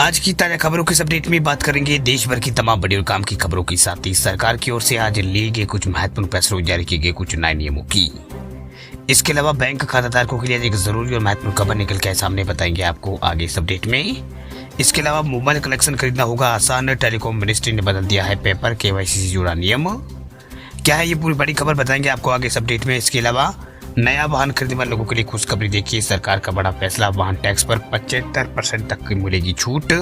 आज की ताजा खबरों के अपडेट में बात करेंगे देश भर की तमाम बड़ी और काम की खबरों के साथ ही सरकार की ओर से आज लिए गए कुछ महत्वपूर्ण फैसलों जारी किए गए कुछ नए नियमों की। इसके अलावा बैंक खाता धारकों के लिए एक जरूरी और महत्वपूर्ण खबर निकल के सामने बताएंगे आपको आगे इस अपडेट में। इसके अलावा मोबाइल कनेक्शन खरीदना होगा आसान, टेलीकॉम मिनिस्ट्री ने बदल दिया है पेपर केवाईसी से जुड़ा नियम। क्या है ये पूरी बड़ी खबर बताएंगे आपको आगे इस अपडेट में। इसके अलावा नया वाहन खरीदने वाले लोगों के लिए खुशखबरी, देखिए सरकार का बड़ा फैसला, वाहन टैक्स पर 75% तक की मिलेगी छूट।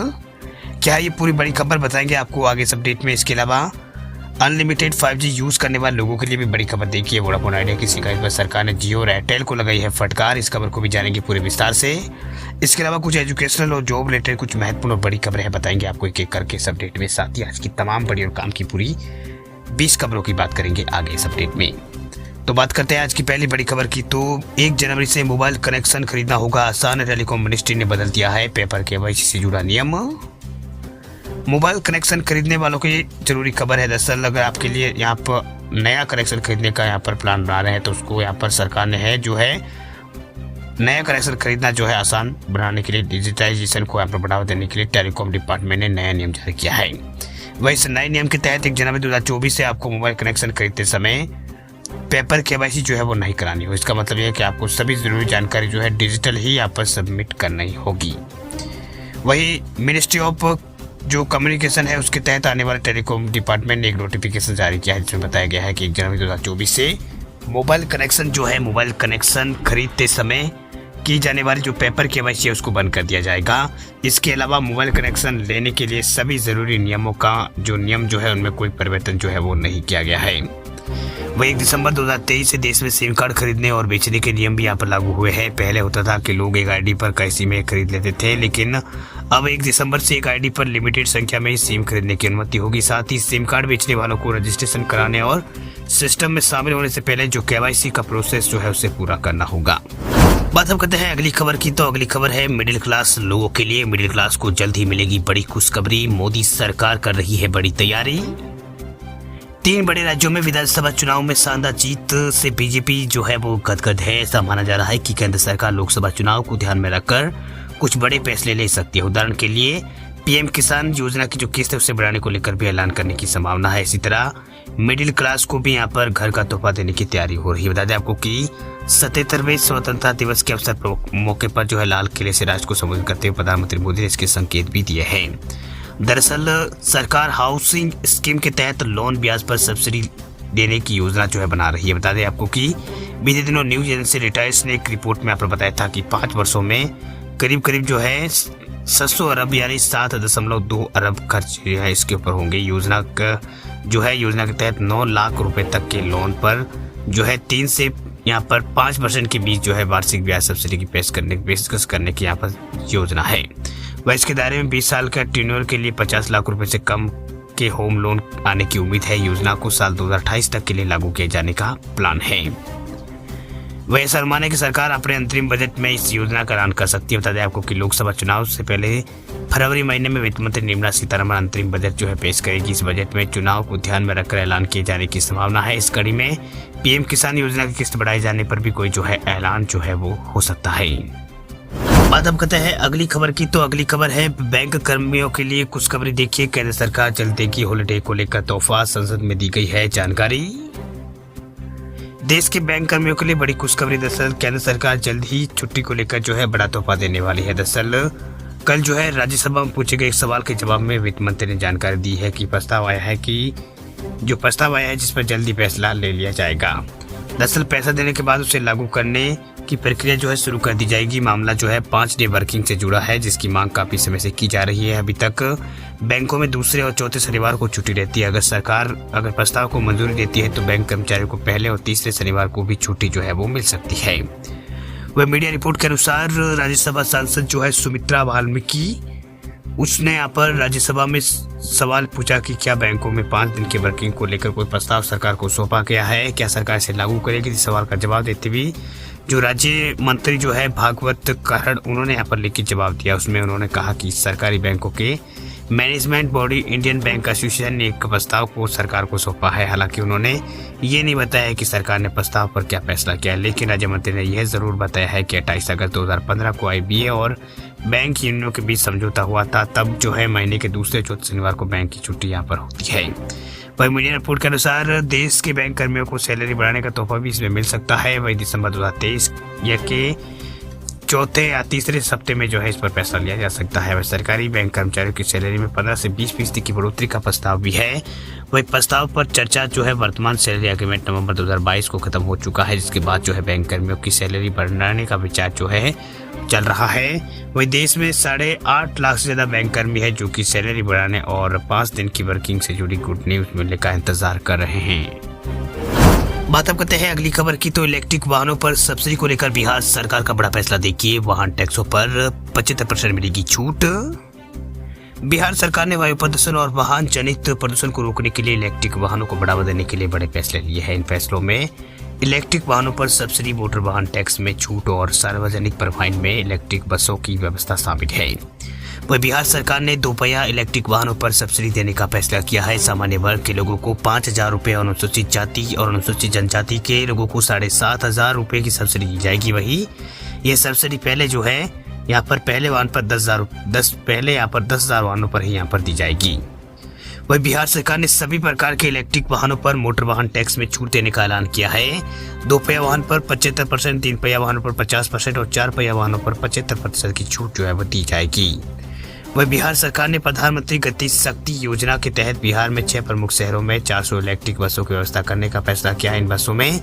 क्या है ये पूरी बड़ी खबर बताएंगे आपको आगे इस अपडेट में। इसके अलावा अनलिमिटेड 5G यूज करने वाले लोगों के लिए भी बड़ी खबर, देखिए वोडाफोन आइडिया की शिकायत पर सरकार ने जियो और एयरटेल को लगाई है फटकार। इस खबर को भी जानेंगे पूरे विस्तार से। इसके अलावा कुछ एजुकेशनल और जॉब रिलेटेड कुछ महत्वपूर्ण और बड़ी खबरें बताएंगे आपको एक एक करके इस अपडेट में। साथ ही आज की तमाम बड़ी और काम की पूरी 20 खबरों की बात करेंगे आगे इस अपडेट में। तो बात करते हैं आज की पहली बड़ी खबर की। तो 1 जनवरी से मोबाइल कनेक्शन खरीदना होगा आसान, टेलीकॉम मिनिस्ट्री ने बदल दिया है पेपर केवाईसी से जुड़ा नियम। मोबाइल कनेक्शन खरीदने वालों की जरूरी खबर है। दरअसल अगर आपके लिए यहाँ पर नया कनेक्शन खरीदने का यहाँ पर प्लान बना रहे हैं तो उसको यहाँ पर सरकार ने है जो है नया कनेक्शन खरीदना जो है आसान बनाने के लिए, डिजिटाइजेशन को यहाँ पर बढ़ावा देने के लिए टेलीकॉम डिपार्टमेंट ने नया नियम जारी किया है। वही इस नए नियम के तहत 1 जनवरी 2024 से आपको मोबाइल कनेक्शन खरीदते समय पेपर केवाईसी जो है वो नहीं करानी हो। इसका मतलब यह है कि आपको सभी जरूरी जानकारी जो है डिजिटल ही यहाँ पर सबमिट करनी होगी। वही मिनिस्ट्री ऑफ जो कम्युनिकेशन है उसके तहत आने वाले टेलीकॉम डिपार्टमेंट ने एक नोटिफिकेशन जारी किया है जिसमें बताया गया है कि 1 जनवरी 2024 से मोबाइल कनेक्शन खरीदते समय की जाने वाली जो पेपर केवाईसी है उसको बंद कर दिया जाएगा। इसके अलावा मोबाइल कनेक्शन लेने के लिए सभी जरूरी नियमों का जो नियम जो है उनमें कोई परिवर्तन जो है वो नहीं किया गया है। वही 1 दिसंबर 2023 से देश में सिम कार्ड खरीदने और बेचने के नियम भी यहाँ पर लागू हुए हैं। पहले होता था कि लोग एक आईडी पर कई सिम खरीद लेते थे, लेकिन अब 1 दिसंबर से एक आईडी पर लिमिटेड संख्या में ही सिम खरीदने की अनुमति होगी। साथ ही सिम कार्ड बेचने वालों को रजिस्ट्रेशन कराने और सिस्टम में शामिल होने से पहले जो केवाईसी का प्रोसेस जो है उसे पूरा करना होगा। बात हम करते हैं अगली खबर की। तो अगली खबर है मिडिल क्लास लोगों के लिए। मिडिल क्लास को जल्द ही मिलेगी बड़ी खुशखबरी, मोदी सरकार कर रही है बड़ी तैयारी। 3 बड़े राज्यों में विधानसभा चुनाव में शानदार जीत से बीजेपी जो है वो गदगद है। ऐसा माना जा रहा है कि केंद्र सरकार लोकसभा चुनाव को ध्यान में रखकर कुछ बड़े फैसले ले सकती है। उदाहरण के लिए पीएम किसान योजना की जो किस्त है उसे बढ़ाने को लेकर भी ऐलान करने की संभावना है। इसी तरह मिडिल क्लास को भी यहाँ पर घर का तोहफा देने की तैयारी हो रही है। बता दें आपको कि 77वें स्वतंत्रता दिवस के अवसर पर मौके पर जो है लाल किले से राष्ट्र को संबोधित करते हुए प्रधानमंत्री मोदी ने इसके संकेत भी दिए हैं। दरअसल सरकार हाउसिंग स्कीम के तहत लोन ब्याज पर सब्सिडी देने की योजना जो है बना रही है। बता दें आपको कि बीते दिनों न्यूज एजेंसी रिटायर्स ने एक रिपोर्ट में आपको बताया था कि 5 वर्षों में करीब जो है 700 अरब यानी 7.2 अरब खर्च जो है इसके ऊपर होंगे। योजना के तहत 9 लाख रुपए तक के लोन पर जो है 3 से यहाँ पर 5% के बीच जो है वार्षिक ब्याज सब्सिडी की पेशकश करने की यहाँ पर योजना है। वह इसके दायरे में 20 साल का टेन्योर के लिए 50 लाख रुपए से कम के होम लोन आने की उम्मीद है। योजना को साल 2028 तक के लिए लागू किए जाने का प्लान है। वह ऐसा अनुमान है कि सरकार अपने अंतरिम बजट में इस योजना का ऐलान कर सकती है। बता दें आपको कि लोकसभा चुनाव से पहले फरवरी महीने में वित्त मंत्री निर्मला सीतारमण अंतरिम बजट जो है पेश करेगी। इस बजट में चुनाव को ध्यान में रखकर ऐलान किए जाने की संभावना है। इस कड़ी में पीएम किसान योजना की किस्त बढ़ाए जाने पर भी कोई जो है ऐलान जो है वो हो सकता है। बात हम करते हैं अगली खबर की। तो अगली खबर है बैंक कर्मियों के लिए खुशखबरी, देखिए केंद्र सरकार जल्द देगी हॉलिडे को लेकर तोहफा, संसद में दी गई है जानकारी। देश के बैंक कर्मियों के लिए बड़ी खुशखबरी, दरअसल केंद्र सरकार जल्द ही छुट्टी को लेकर जो है बड़ा तोहफा देने वाली है। दरअसल कल जो है राज्यसभा में पूछे गए एक सवाल के जवाब में वित्त मंत्री ने जानकारी दी है कि प्रस्ताव आया है जिस पर जल्दी फैसला ले लिया जाएगा। दरअसल पैसा देने के बाद उसे लागू करने की प्रक्रिया जो है शुरू कर दी जाएगी। मामला जो है 5 डे वर्किंग से जुड़ा है जिसकी मांग काफी समय से की जा रही है। अभी तक बैंकों में दूसरे और चौथे शनिवार को छुट्टी रहती है। अगर सरकार प्रस्ताव को मंजूरी देती है तो बैंक कर्मचारियों को पहले और तीसरे शनिवार को भी छुट्टी जो है वो मिल सकती है। वह मीडिया रिपोर्ट के अनुसार राज्यसभा सांसद जो है सुमित्रा वाल्मीकि, उसने यहाँ पर राज्यसभा में सवाल पूछा कि क्या बैंकों में 5 दिन के वर्किंग को लेकर कोई प्रस्ताव सरकार को सौंपा गया है, क्या सरकार इसे लागू करेगी। इस सवाल का जवाब देते हुए जो राज्य मंत्री जो है भागवत कहर, उन्होंने यहाँ पर लिखित जवाब दिया। उसमें उन्होंने कहा कि सरकारी बैंकों के management body Indian bank association ने एक प्रस्ताव को सरकार को सौंपा है। हालांकि उन्होंने ये नहीं बताया कि सरकार ने प्रस्ताव पर क्या फैसला किया है, लेकिन राज्य मंत्री ने यह जरूर बताया है कि 28 अगस्त 2015 को IBA और बैंक यूनियनों के बीच समझौता हुआ था। तब जो है महीने के दूसरे चौथे शनिवार को बैंक की छुट्टी यहाँ पर होती है। वही मीडिया रिपोर्ट के अनुसार देश के बैंक कर्मियों को सैलरी बढ़ाने का तोहफा भी इसमें मिल सकता है। वही दिसंबर 2023 या के चौथे या तीसरे हफ्ते में जो है इस पर फैसला लिया जा सकता है। वह सरकारी बैंक कर्मचारियों की सैलरी में 15 से 20% की बढ़ोतरी का प्रस्ताव भी है। वही प्रस्ताव पर चर्चा जो है वर्तमान सैलरी एग्रीमेंट नवंबर 2022 को खत्म हो चुका है, जिसके बाद जो है बैंक कर्मियों की सैलरी बढ़ाने का विचार जो है चल रहा है। वही देश में 8.5 लाख से ज्यादा बैंक कर्मी है जो कि सैलरी बढ़ाने और 5 दिन की वर्किंग से जुड़ी गुड न्यूज मिलने का इंतजार कर रहे हैं। बात अब करते हैं अगली खबर की। तो इलेक्ट्रिक वाहनों पर सब्सिडी को लेकर बिहार सरकार का बड़ा फैसला। देखिए, वाहन टैक्सों पर 75% मिलेगी छूट। बिहार सरकार ने वायु प्रदूषण और वाहन जनित प्रदूषण को रोकने के लिए इलेक्ट्रिक वाहनों को बढ़ावा देने के लिए बड़े फैसले लिए हैं। इन फैसलों में इलेक्ट्रिक वाहनों पर सब्सिडी, मोटर वाहन टैक्स में छूट और सार्वजनिक परिवहन में इलेक्ट्रिक बसों की व्यवस्था शामिल है। वही बिहार सरकार ने दोपहिया इलेक्ट्रिक वाहनों पर सब्सिडी देने का फैसला किया है। सामान्य वर्ग के लोगों को 5,000 रुपये और अनुसूचित जाति और अनुसूचित जनजाति के लोगों को 7,500 रुपये की सब्सिडी दी जाएगी। वही ये सब्सिडी पहले जो है यहाँ पर पहले वाहन पर 10,000 वाहनों पर ही यहाँ पर दी जाएगी। वही बिहार सरकार ने सभी प्रकार के इलेक्ट्रिक वाहनों पर मोटर वाहन टैक्स में छूट देने का ऐलान किया है। 2 पहिया वाहन पर 75%, 3 पहिया वाहनों पर 50% और 4 पहिया वाहनों पर 75% की छूट जो है वो दी जाएगी। वही बिहार सरकार ने प्रधानमंत्री गति शक्ति योजना के तहत बिहार में 6 प्रमुख शहरों में 400 इलेक्ट्रिक बसों की व्यवस्था करने का फैसला किया है। इन बसों में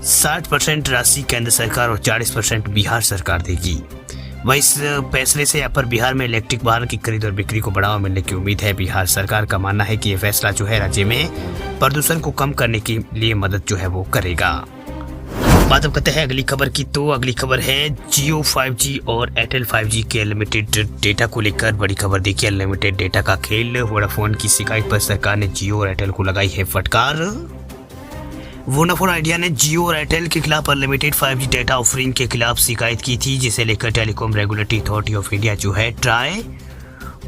60% राशि केंद्र सरकार और 40% बिहार सरकार देगी। वही इस फैसले से यहाँ पर बिहार में इलेक्ट्रिक वाहन की खरीद और बिक्री को बढ़ावा मिलने की उम्मीद है। बिहार सरकार का मानना है कि ये फैसला जो है राज्य में प्रदूषण को कम करने के लिए मदद जो है वो करेगा। बात अब करते हैं अगली खबर की। तो अगली खबर है जियो 5G और एयरटेल 5G के अनलिमिटेड डेटा को लेकर बड़ी खबर। देखिए, अनलिमिटेड डेटा का खेल, वोडाफोन की शिकायत पर सरकार ने जियो और एयरटेल को लगाई है फटकार। वोडाफोन आइडिया ने जियो और एयरटेल के खिलाफ अनलिमिटेड 5G डेटा ऑफरिंग के खिलाफ शिकायत की थी, जिसे लेकर telecom regulatory authority of India जो है ट्राई,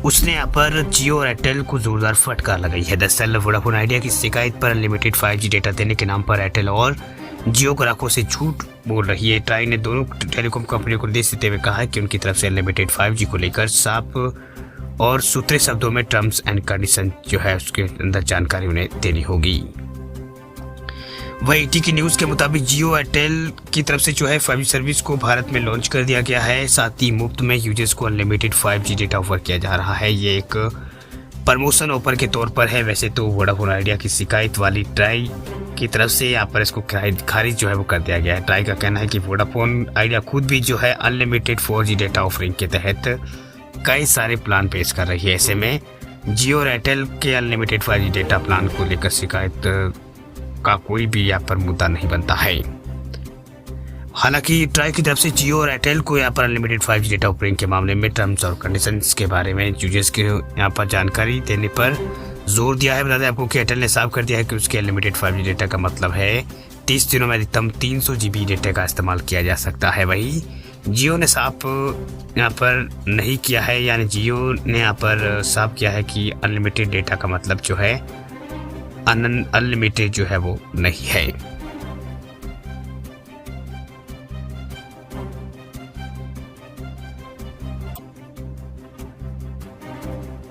उसने यहाँ पर जियो और एयरटेल को जोरदार फटकार लगाई है। दरअसल वोडाफोन आइडिया की शिकायत पर अनलिमिटेड 5G डेटा देने के नाम पर एयरटेल और जियो ग्राहकों से झूठ बोल रही है। ट्राई ने दोनों टेलीकॉम कंपनियों को निर्देश देते हुए कहा है कि उनकी तरफ से अनलिमिटेड 5G को लेकर साफ और सूत्रे शब्दों में टर्म्स एंड कंडीशन जो है उसके अंदर जानकारी उन्हें देनी होगी। वही ET की न्यूज के मुताबिक जियो एयरटेल की तरफ से जो है 5G सर्विस को भारत में लॉन्च कर दिया गया है। साथ ही मुफ्त में यूजर्स को अनलिमिटेड 5G डेटा ऑफर किया जा रहा है। ये एक प्रमोशन ऑफर के तौर पर है। वैसे तो वोडाफोन आइडिया की शिकायत वाली ट्राई की तरफ से यहाँ पर इसको खारिज जो है वो कर दिया गया है। ट्राई का कहना है कि वोडाफोन आइडिया खुद भी जो है अनलिमिटेड 4G डेटा ऑफरिंग के तहत कई सारे प्लान पेश कर रही है। ऐसे में जियो और एयरटेल के अनलिमिटेड 5G डेटा प्लान को लेकर शिकायत का कोई भी यहाँ पर मुद्दा नहीं बनता है। हालांकि ट्राई की तरफ से जियो और एयरटेल को यहाँ पर अनलिमिटेड 5G डेटा ऑफरिंग के मामले में टर्म्स और कंडीशंस के बारे में यूजर्स के यहाँ पर जानकारी देने पर जोर दिया है। बता दें आपको कि एयरटेल ने साफ कर दिया है कि उसके अनलिमिटेड 5G डेटा का मतलब है 30 दिनों में अधिकतम 300 GB डेटा का इस्तेमाल किया जा सकता है। वही जियो ने साफ यहाँ पर नहीं किया है, यानी जियो ने यहाँ पर साफ किया है कि अनलिमिटेड डेटा का मतलब जो है अनलिमिटेड जो है वो नहीं है।